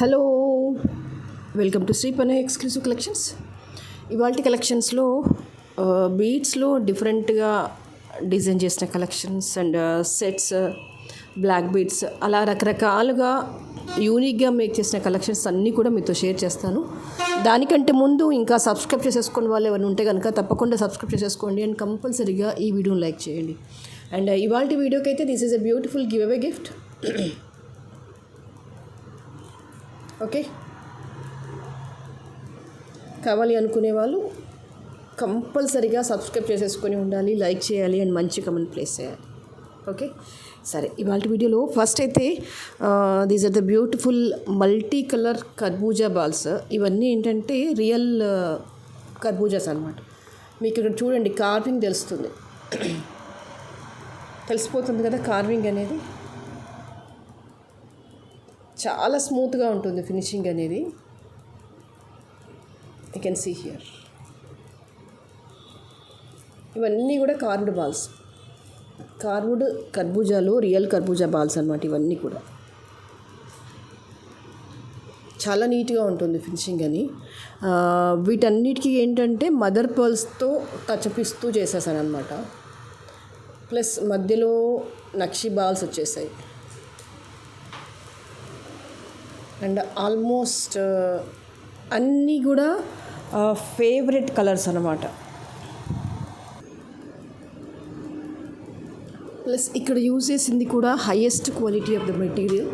Hello, welcome to Sripane exclusive collections. ఇవాళ కలెక్షన్స్లో బీడ్స్లో డిఫరెంట్గా డిజైన్ చేసిన collections and sets, black beads, అలా రకరకాలుగా యూనిక్గా మేక్ చేసిన కలెక్షన్స్ అన్నీ కూడా మీతో షేర్ చేస్తాను. దానికంటే ముందు ఇంకా సబ్స్క్రైబ్ చేసేసుకుని వాళ్ళు ఎవరైనా ఉంటే కనుక తప్పకుండా సబ్స్క్రైబ్ చేసేసుకోండి అండ్ కంపల్సరీగా ఈ వీడియోని లైక్ చేయండి. అండ్ ఇవాళ వీడియోకి అయితే this is a beautiful give away gift. Okay, కావాలి అనుకునే వాళ్ళు కంపల్సరీగా సబ్స్క్రైబ్ చేసేసుకొని ఉండాలి, లైక్ చేయాలి అండ్ మంచి కమెంట్ ప్లేస్ చేయాలి. ఓకే, సరే. ఇవాళ వీడియోలో ఫస్ట్ అయితే these are the beautiful multi colour karbuja balls. ఇవన్నీ ఏంటంటే రియల్ కర్బూజాస్ అనమాట. మీకు ఇక్కడ చూడండి, కార్వింగ్ తెలుస్తుంది, తెలిసిపోతుంది కదా కార్వింగ్ అనేది. చాలా స్మూత్గా ఉంటుంది ఫినిషింగ్ అనేది. You can see here. ఇవన్నీ కూడా కార్వ్డ్ బాల్స్, కార్వ్డ్ కర్బూజాలు, రియల్ కర్బూజా బాల్స్ అనమాట. ఇవన్నీ కూడా చాలా నీట్గా ఉంటుంది ఫినిషింగ్ అని. వీటన్నిటికీ ఏంటంటే మదర్ పర్ల్స్తో టచ్అప్ ఇస్తూ చేసేసాను అనమాట. ప్లస్ మధ్యలో నక్షి బాల్స్ వచ్చేసాయి. అండ్ ఆల్మోస్ట్ అన్నీ కూడా ఫేవరెట్ కలర్స్ అన్నమాట. ప్లస్ ఇక్కడ యూజ్ చేసింది కూడా highest quality of the material.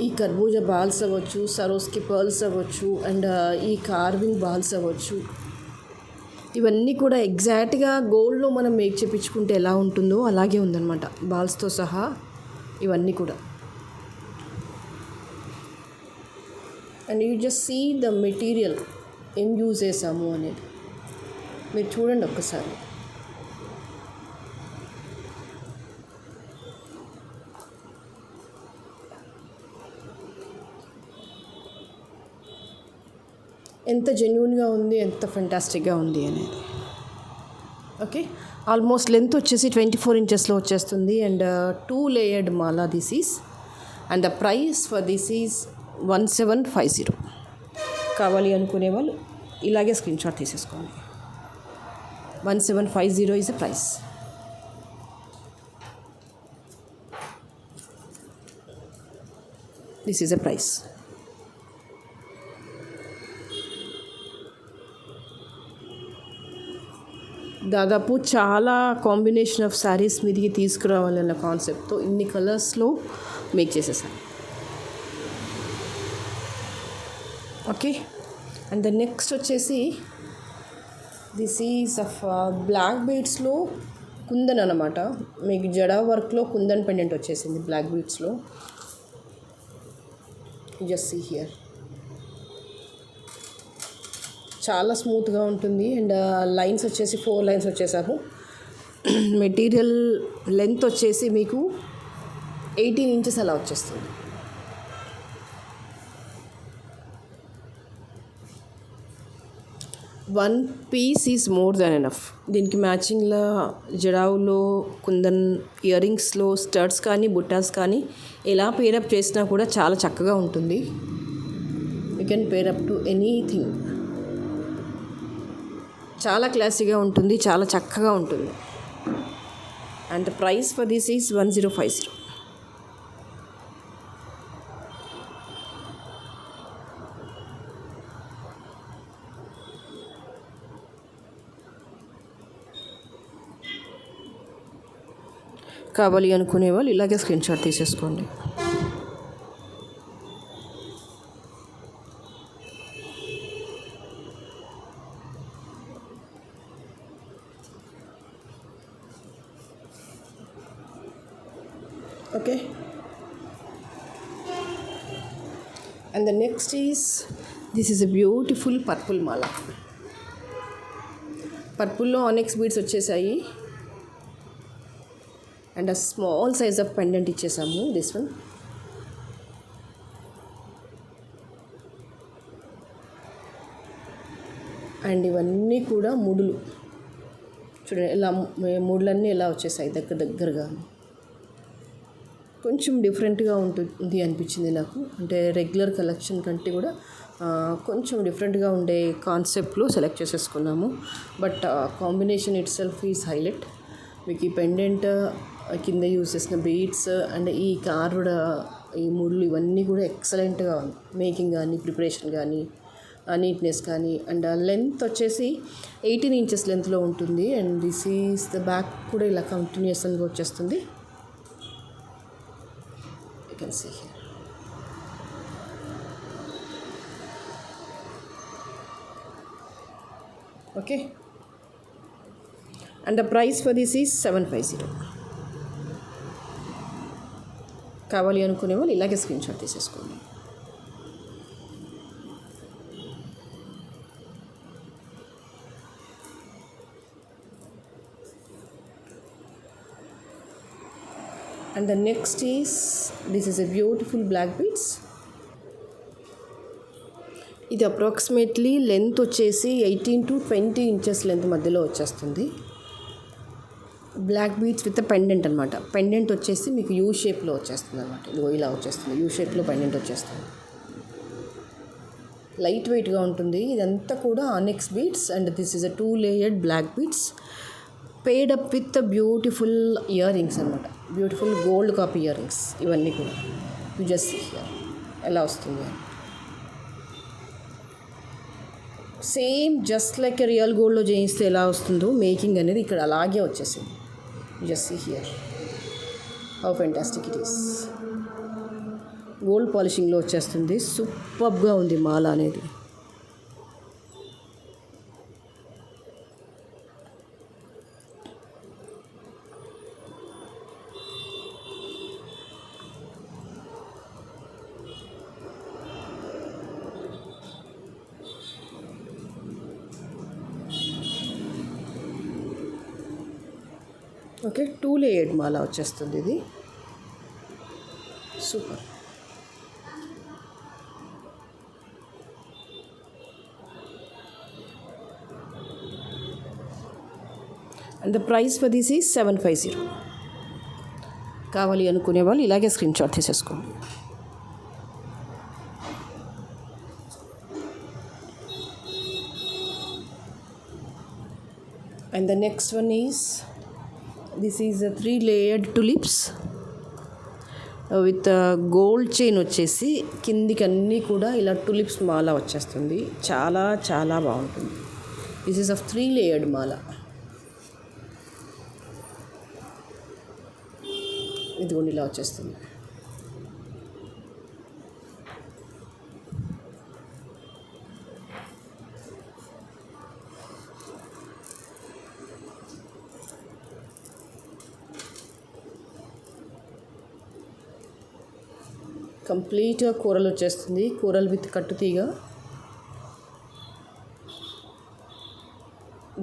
ఈ కర్బూజా బాల్స్ అవ్వచ్చు, సరోస్కి పర్ల్స్ అవ్వచ్చు, అండ్ ఈ కార్వింగ్ బాల్స్ అవ్వచ్చు, ఇవన్నీ కూడా ఎగ్జాక్ట్గా గోల్డ్లో మనం మేక్ చేయించుకుంటే ఎలా ఉంటుందో అలాగే ఉందన్నమాట, బాల్స్తో సహా ఇవన్నీ కూడా. And you just see the material ఏం యూజ్ చేసాము అనేది మీరు చూడండి ఒక్కసారి. ఎంత జెన్యూన్గా ఉంది, ఎంత ఫెంటాస్టిక్గా ఉంది అనేది. ఓకే, ఆల్మోస్ట్ లెంత్ వచ్చేసి 24 ఇంచెస్లో వచ్చేస్తుంది. And 2 layered Mala this is. And the price for this is 1750. కావాలి అనుకునే వాళ్ళు ఇలాగే స్క్రీన్ షాట్ తీసేసుకోండి. 1750 is the price. This is the price. దాదాపు చాలా కాంబినేషన్ ఆఫ్ శారీస్ మీదికి తీసుకురావాలన్న కాన్సెప్ట్తో ఇన్ని కలర్స్లో మేక్ చేసేసాను. ఓకే, అండ్ ద నెక్స్ట్ వచ్చేసి దిస్ ఈజ్ ఆఫ్ బ్లాక్ బీడ్స్లో కుందన్ అనమాట. మీకు జడా వర్క్లో కుందన్ పెండెంట్ వచ్చేసింది బ్లాక్ బీడ్స్లో. Just see here. చాలా స్మూత్గా ఉంటుంది. అండ్ లైన్స్ వచ్చేసి 4 లైన్స్ వచ్చేసాము. మెటీరియల్ లెంత్ వచ్చేసి మీకు 18 ఇంచెస్ అలా వచ్చేస్తుంది. One piece is more than enough. దీనికి మ్యాచింగ్లో జడావులో కుందన్ ఇయర్ రింగ్స్లో స్టడ్స్ కానీ బుట్టాస్ కానీ ఎలా పేరప్ చేసినా కూడా చాలా చక్కగా ఉంటుంది. You can pair up to anything. చాలా క్లాసీగా ఉంటుంది, చాలా చక్కగా ఉంటుంది. And the price for this is 1050. కావాలి అనుకునే వాళ్ళు ఇలాగే స్క్రీన్ షాట్ తీసేసుకోండి. Okay, and the next is this is a beautiful purple mala. పర్పుల్లో ఆనెక్స్ బీడ్స్ వచ్చేసాయి. అండ్ ఆ స్మాల్ సైజ్ ఆఫ్ పెండెంట్ ఇచ్చేసాము. This one. అండ్ ఇవన్నీ కూడా ముడులు చూడండి, ఇలా ముడులన్నీ ఇలా వచ్చేసాయి దగ్గరగా. కొంచెం డిఫరెంట్గా ఉంటుంది అనిపించింది నాకు. అంటే రెగ్యులర్ కలెక్షన్ కంటే కూడా కొంచెం డిఫరెంట్గా ఉండే కాన్సెప్ట్లో సెలెక్ట్ చేసేసుకున్నాము. But combination itself is highlight. మీకు ఈ పెండెంట్ కింద యూజ్ చేసిన బీడ్స్ అండ్ ఈ కార్వ్డ్ ఈ ముళ్ళు ఇవన్నీ కూడా ఎక్సలెంట్గా ఉంది. మేకింగ్ కానీ, ప్రిపరేషన్ కానీ, నీట్నెస్ కానీ. అండ్ లెంత్ వచ్చేసి 18 inches లెంత్లో ఉంటుంది. And this is the back కూడా ఇలా కంటిన్యూస్గా వచ్చేస్తుంది. You can see here. Okay, and the price for this is 750. కావాలి అనుకునే వాళ్ళు ఇలాగే స్క్రీన్ షాట్ తీసేసుకోండి. And the next is this is a beautiful black beads. ఇది అప్రాక్సిమేట్లీ లెంత్ వచ్చేసి 18 to 20 inches లెంత్ మధ్యలో వచ్చేస్తుంది. బ్లాక్ బీడ్స్ విత్ పెండెంట్ అనమాట. పెండెంట్ వచ్చేసి మీకు యూ షేప్లో వచ్చేస్తుంది అనమాట. ఇదిగో ఇలా వచ్చేస్తుంది, యూ షేప్లో పెండెంట్ వచ్చేస్తుంది. లైట్ వెయిట్గా ఉంటుంది. ఇదంతా కూడా onyx beads and this is a 2 layered black beads paired up with beautiful earrings అనమాట. Beautiful gold copy earrings ఇవన్నీ కూడా. యూ జస్ట్ సీ హియర్ ఎలా వస్తుంది. సేమ్ జస్ట్ లైక్ రియల్ గోల్డ్లో చేయిస్తే ఎలా వస్తుందో మేకింగ్ అనేది ఇక్కడ అలాగే వచ్చేసింది. Just see here how fantastic it is. Gold పాలిషింగ్లో వచ్చేస్తుంది. సూపర్గా ఉంది మాల అనేది. ఓకే, 2 layered మాల వచ్చేస్తుంది ఇది. Super. And the price for this is 750. కావాలి అనుకునే వాళ్ళు ఇలాగే స్క్రీన్ షాట్ తీసేసుకోండి. And the next one is this is 3 layered tulips with gold chain వచ్చేసి కిందికి అన్నీ కూడా ఇలా టులిప్స్ మాల వచ్చేస్తుంది. చాలా చాలా బాగుంటుంది. దిస్ ఈజ్ ఆఫ్ 3 layered మాల. ఇదిగోండి ఇలా వచ్చేస్తుంది. కంప్లీట్గా కూరలు వచ్చేస్తుంది. కూరలు విత్ కట్టుతీగ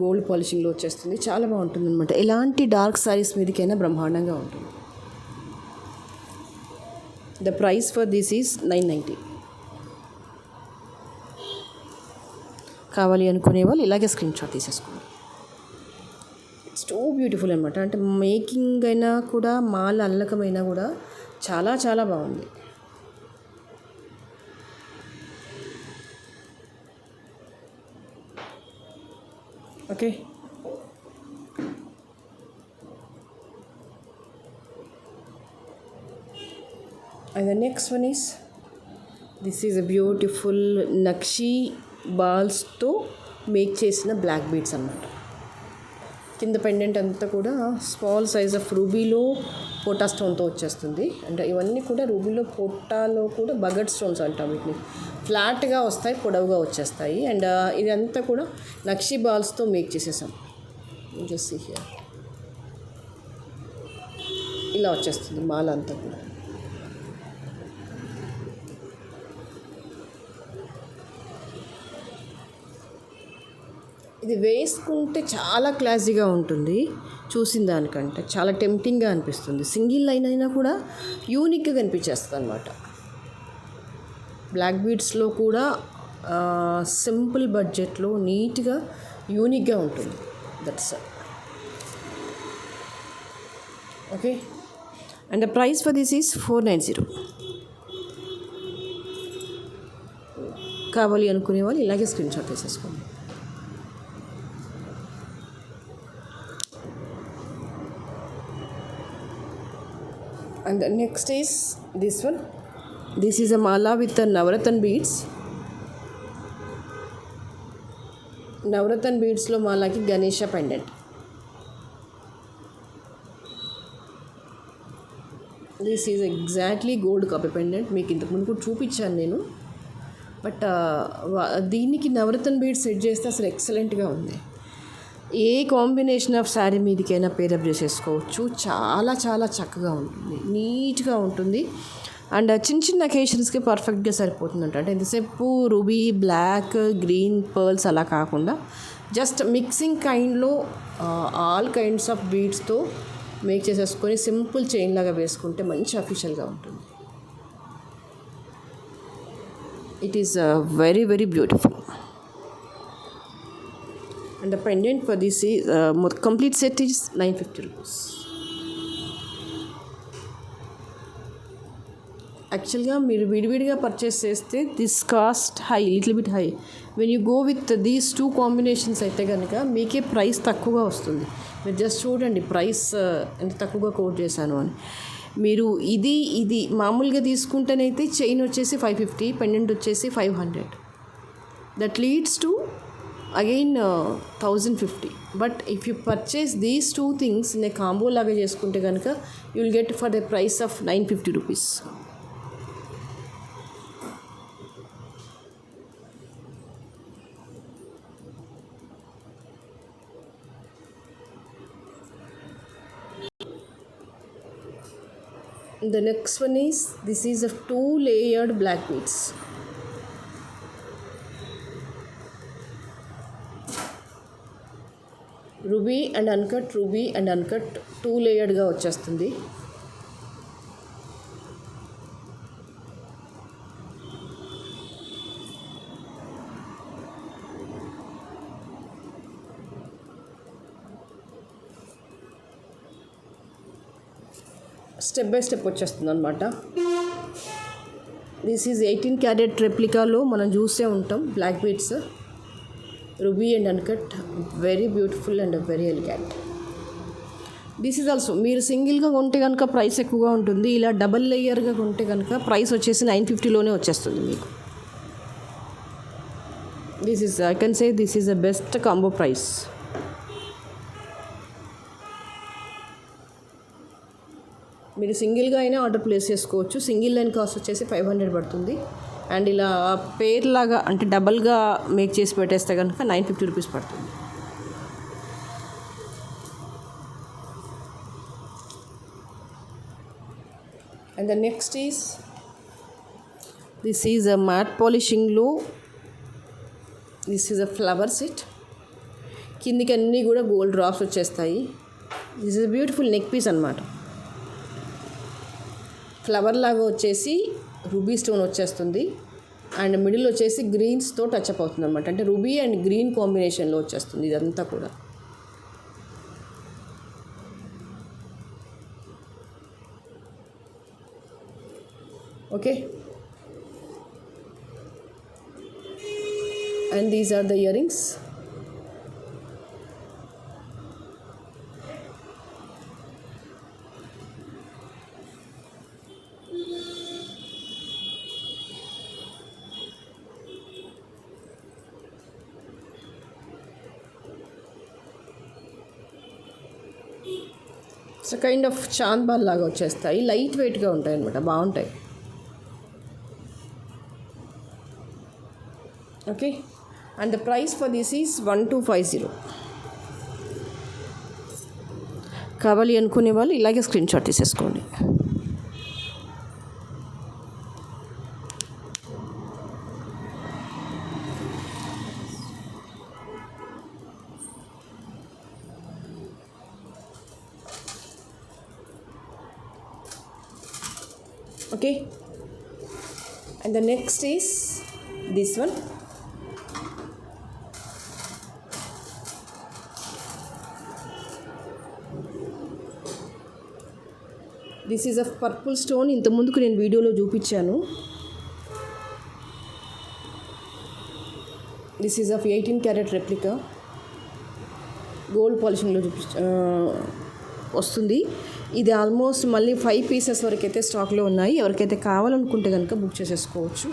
గోల్డ్ పాలిషింగ్లో వచ్చేస్తుంది. చాలా బాగుంటుంది అనమాట. ఎలాంటి డార్క్ సారీస్ మీదకైనా బ్రహ్మాండంగా ఉంటుంది. The price for this is 990. కావాలి అనుకునే వాళ్ళు ఇలాగే స్క్రీన్ షాట్ తీసేసుకోండి. ఇట్స్ టూ బ్యూటిఫుల్ అనమాట. అంటే మేకింగ్ అయినా కూడా మాల అల్లకమైనా కూడా చాలా చాలా బాగుంది. Okay, and the next one is this is a beautiful nakshi బాల్స్తో మేక్ చేసిన బ్లాక్ బీడ్స్ అన్నమాట. కింద పెండెంట్ అంతా కూడా స్మాల్ సైజ్ ఆఫ్ రూబీలో పోటా స్టోన్తో వచ్చేస్తుంది. అంటే ఇవన్నీ కూడా రూబీలో పోటాలో కూడా బగట్ స్టోన్స్ అంటాం వీటిని. ఫ్లాట్గా వస్తాయి, పొడవుగా వచ్చేస్తాయి. అండ్ ఇదంతా కూడా నక్షి బాల్స్తో మేక్ చేసేసాం. జస్ట్ సీ హియర్ ఇలా వచ్చేస్తుంది మాల అంతా కూడా. ఇది వేసుకుంటే చాలా క్లాసీగా ఉంటుంది. చూసిన దానికంటే చాలా టెంప్టింగ్గా అనిపిస్తుంది. సింగిల్ లైన్ అయినా కూడా యూనిక్గా కనిపించేస్తుంది అనమాట. బ్లాక్ బీడ్స్లో కూడా సింపుల్ బడ్జెట్లో నీట్గా యూనిక్గా ఉంటుంది. That's okay. And the price for this is 490. కావాలి అనుకునే వాళ్ళు ఇలాగే స్క్రీన్ షాట్ వేసేసుకోండి. And the next is this one. This is a mala with the Navratna beads. Navratna beads లో మాలాకి Ganesha pendant. This is exactly gold copy pendant. మీకు ఇంతకుముందు కూడా చూపించాను నేను. బట్ దీనికి నవరత్న బీడ్స్ సెట్ చేస్తే అసలు ఎక్సలెంట్గా ఉంది. ఏ కాంబినేషన్ ఆఫ్ శారీ మీదకైనా పేరప్ చేసేసుకోవచ్చు. చాలా చాలా చక్కగా ఉంటుంది, నీట్గా ఉంటుంది. అండ్ చిన్న చిన్న అకేషన్స్కి పర్ఫెక్ట్గా సరిపోతుందంట. అంటే ఎంతసేపు రూబీ, బ్లాక్, గ్రీన్, పర్ల్స్ అలా కాకుండా జస్ట్ మిక్సింగ్ కైండ్లో ఆల్ కైండ్స్ ఆఫ్ బీడ్స్తో మేక్ చేసేసుకొని సింపుల్ చైన్ లాగా వేసుకుంటే మంచి అఫీషియల్గా ఉంటుంది. It is very very beautiful. And the pendant for this is complete set is 950 rupees. యాక్చువల్గా మీరు విడివిడిగా పర్చేస్ చేస్తే this cost high, little bit high. When you go with these two combinations అయితే కనుక మీకే ప్రైస్ తక్కువగా వస్తుంది. మీరు జస్ట్ చూడండి ప్రైస్ ఎంత తక్కువగా కోట్ చేశాను అని. మీరు ఇది మామూలుగా తీసుకుంటేనైతే చైన్ వచ్చేసి 550, పెండెంట్ వచ్చేసి 500. That leads to again 1050. But if you purchase these two things in a combo లాగా చేసుకుంటే కనుక you will get for the price of 950 rupees. The next one is, this is a 2-layered black beads. Ruby and uncut, ruby and uncut 2-లేయర్డ్గా వచ్చేస్తుంది. Step by step వచ్చేస్తుంది అనమాట. This is 18 carrot రెప్లికాలో మనం చూసే ఉంటాం black beads. Ruby and uncut, very beautiful and very elegant. This is also మీరు సింగిల్గా కొంటే కనుక ప్రైస్ ఎక్కువగా ఉంటుంది. ఇలా డబల్ లేయర్గా కొంటే కనుక ప్రైస్ వచ్చేసి 950లోనే వచ్చేస్తుంది మీకు. This is, I can say this is the best combo price. మీరు సింగిల్గా అయినా ఆర్డర్ ప్లేస్ చేసుకోవచ్చు. సింగిల్ లైన్ కాస్ట్ వచ్చేసి 500 పడుతుంది. అండ్ ఇలా పేర్ లాగా అంటే డబల్గా మేక్ చేసి పెట్టేస్తే కనుక 950 రూపీస్ పడుతుంది. And the next is, this is a matte పాలిషింగ్లో, this is a flower set. కిందికి అన్నీ కూడా గోల్డ్ డ్రాప్స్ వచ్చేస్తాయి. This is beautiful neck piece అనమాట. ఫ్లవర్ లాగా వచ్చేసి రూబీ స్టోన్ వచ్చేస్తుంది. అండ్ మిడిల్ వచ్చేసి గ్రీన్స్తో టచ్ అప్ అవుతుంది అనమాట. అంటే రూబీ అండ్ గ్రీన్ కాంబినేషన్లో వచ్చేస్తుంది ఇదంతా కూడా. Okay, and these are the earrings. So kind of chand ball లాగా వచ్చేస్తాయి. లైట్ వెయిట్గా ఉంటాయి అనమాట, బాగుంటాయి. Okay, and the price for this is 1250. కావాలి అనుకునే వాళ్ళు ఇలాగే స్క్రీన్ షాట్ తీసేసుకోండి. Okay, and the next is this one. This is a purple stone. ఇంతకుముందుకు నేను వీడియోలో చూపించాను. This is of 18 carat replica. Gold పాలిషింగ్లో వస్తుంది. ఇది ఆల్మోస్ట్ మళ్ళీ 5 పీసెస్ వరకు అయితే స్టాక్లో ఉన్నాయి. ఎవరికైతే కావాలనుకుంటే కనుక బుక్ చేసేసుకోవచ్చు.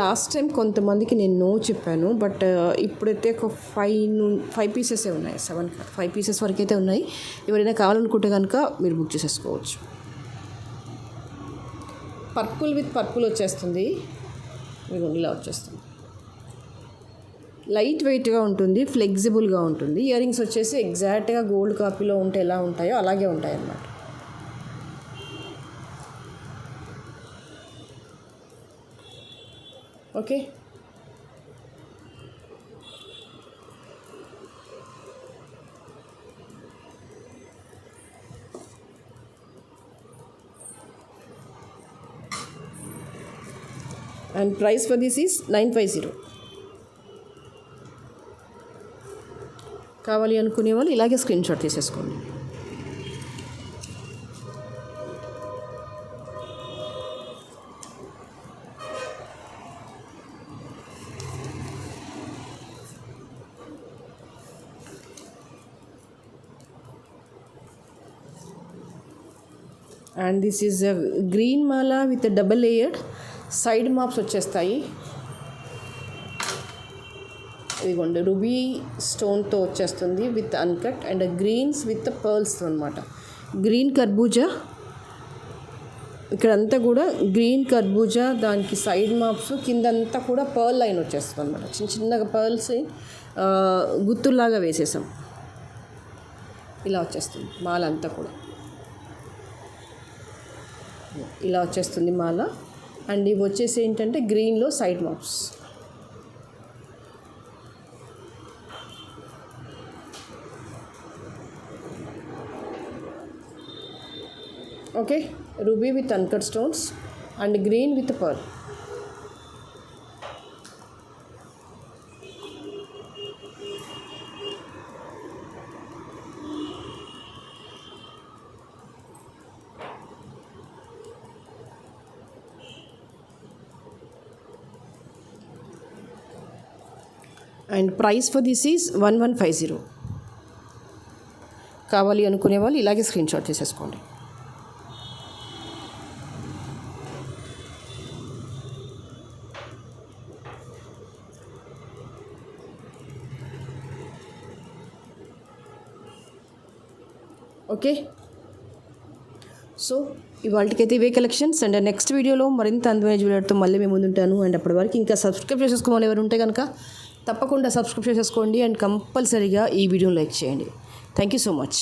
లాస్ట్ టైం కొంతమందికి నేను నో చెప్పాను, బట్ ఇప్పుడైతే ఒక 5 పీసెసే ఉన్నాయి. 5 పీసెస్ వరకు అయితే ఉన్నాయి. ఎవరైనా కావాలనుకుంటే కనుక మీరు బుక్ చేసేసుకోవచ్చు. పర్పుల్ విత్ పర్పుల్ వచ్చేస్తుంది. మీకు ఇలా వచ్చేస్తుంది. లైట్ వెయిట్గా ఉంటుంది, ఫ్లెక్సిబుల్గా ఉంటుంది. ఇయర్ రింగ్స్ వచ్చేసి ఎగ్జాక్ట్గా గోల్డ్ కాపీలో ఉంటే ఎలా ఉంటాయో అలాగే ఉంటాయి అన్నమాట. Okay, and price for this is 950. కావాలి అనుకునే వాళ్ళు ఇలాగే స్క్రీన్ షాట్ తీసేసుకోండి. And this is a green mala with double layered side maps వచ్చేస్తాయి. ఇదిగోండి, రూబీ స్టోన్తో వచ్చేస్తుంది with uncut and greens with పర్ల్స్తో అనమాట. గ్రీన్ కర్బూజా, ఇక్కడంతా కూడా గ్రీన్ కర్బూజా, దానికి సైడ్ మాప్స్, కిందంతా కూడా పర్ల్ లైన్ వచ్చేస్తుంది అనమాట. చిన్న చిన్నగా పర్ల్స్ గుత్తుల్లాగా వేసేసాం. ఇలా వచ్చేస్తుంది మాల అంతా కూడా. ఇలా వచ్చేస్తుంది మాల. అండ్ ఇవి వచ్చేసి ఏంటంటే గ్రీన్లో సైడ్ మాప్స్. Okay, ruby with uncut stones and green with pearl. And price for this is 1150. కావాలి అనుకునే వాళ్ళు ఇలాగే స్క్రీన్ షాట్ తీసేసుకోండి. ఓకే, సో ఇవాళకైతే ఇవే కలెక్షన్స్. అండ్ నెక్స్ట్ వీడియోలో మరింత అందమైన జ్యువెలరీతో మళ్ళీ మేము ముందుంటాను. అండ్ అప్పటి వరకు ఇంకా సబ్స్క్రైబ్ చేసేసుకోమని ఎవరు ఉంటే కనుక తప్పకుండా సబ్స్క్రైబ్ చేసేసుకోండి. అండ్ కంపల్సరీగా ఈ వీడియోని లైక్ చేయండి. Thank you so much.